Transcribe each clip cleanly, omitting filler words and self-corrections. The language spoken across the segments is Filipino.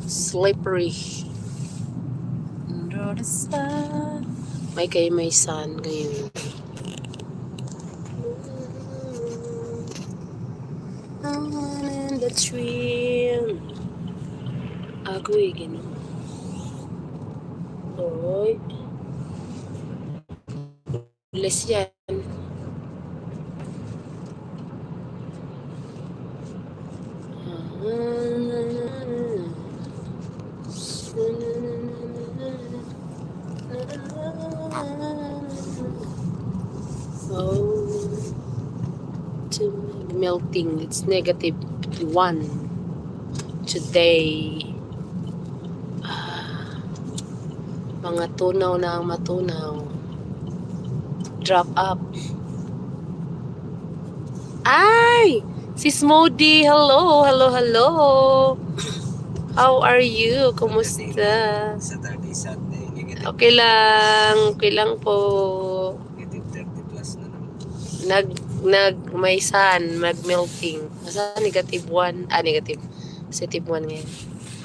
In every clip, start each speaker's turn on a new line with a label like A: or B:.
A: Slippery. Under the sun. May sun ngayon. On the tree. Agoy, gano'n. Oy. Bless yan. Oh, melting. It's -1 today. Mga tunaw na ang matunaw. Drop up. Ay! Sis Modi, hello, hello, hello. How are you? Kumusta?
B: Saturday, Sunday.
A: Okay lang po.
B: Negative 30 plus na naman.
A: May sun, mag-melting. Nasa -1. Negative. +1 ngayon.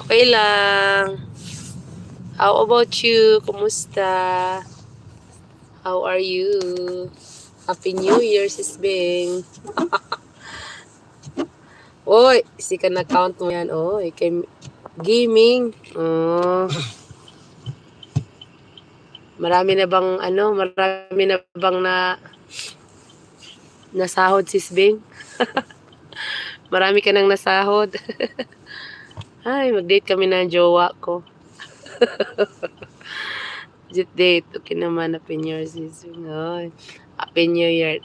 A: Okay lang. How about you? Kumusta? How are you? Happy New Year, Sis Bing. Oy, ka na-count mo yan. Oy, kay gaming. Oh. Marami na bang nasahod, Sis Bing? Marami ka nang nasahod. Ay, mag-date kami ng jowa ko. Date. Okay naman, Happy New Year, Sis Bing. Oy, Happy New Year.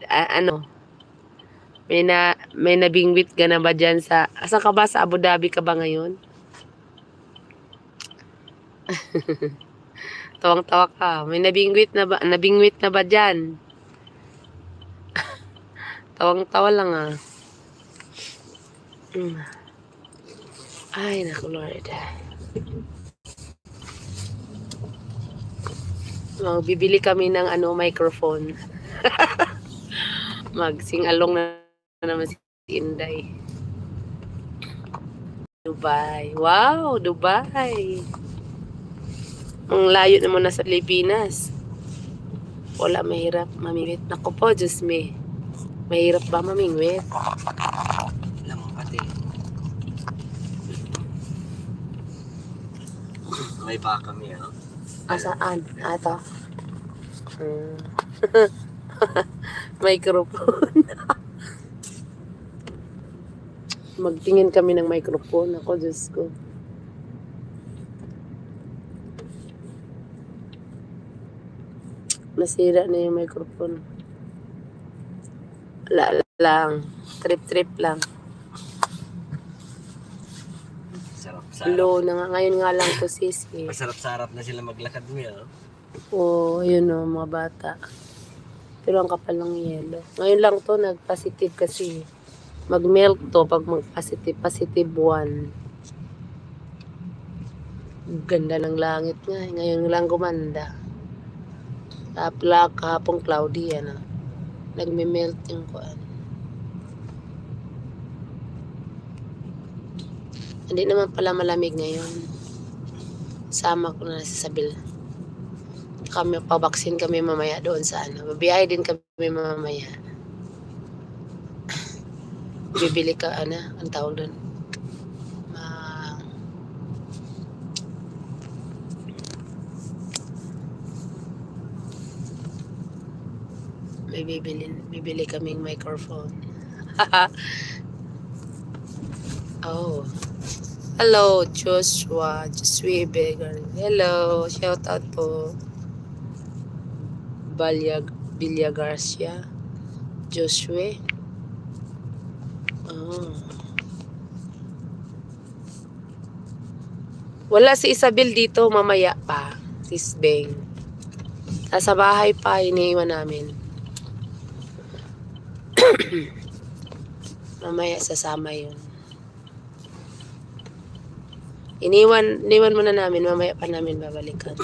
A: May nabingwit ka na ba dyan sa... Asan ka ba? Sa Abu Dhabi ka ba ngayon? Tawang-tawa ka. May nabingwit na ba dyan? Tawang-tawa lang ah. Ay, naku Lord. Bibili kami ng microphone. Mag-sing-along na naman si Inday. Dubai. Wow, Dubai. Ang layo naman na sa Pilipinas. Wala, mahirap mamingwit. Naku po, Diyos me. Mahirap ba mamingwit?
B: Lamang pati. May pa kami, ano?
A: Saan? Ito. Microphone. Magtingin kami ng microphone. Ako, Diyos ko. Nasira na yung microphone. Wala lang. Trip lang.
B: Sarap-sarap.
A: Low na nga. Ngayon nga lang to, sis.
B: Masarap-sarap na sila maglakad mo, ano?
A: Oo, yun o, mga bata. Pero ang kapal ng yelo. Ngayon lang to, nag-positive kasi. Mag-melt to pag mag-positive. +1. Ganda ng langit nga. Ngayon lang gumanda. Kahapong cloudy yan. Nagme-melt yung kuan. Hindi naman pala malamig ngayon. Sama ko na sa Sabil. Kami pabaksin kami mamaya doon sa Babiyahe din kami mamaya. Bibili ka ang tawag doon. May bibili kaming microphone. Oh. Hello, Joshua Begar. Hello, shout out po. Bilya Garcia. Joshua. Oh. Wala si Isabel dito, mamaya pa. Sis Beng. Nasa bahay pa, iniiwan namin. Mamaya sasama yun. Iniwan muna namin, mamaya pa namin babalikan.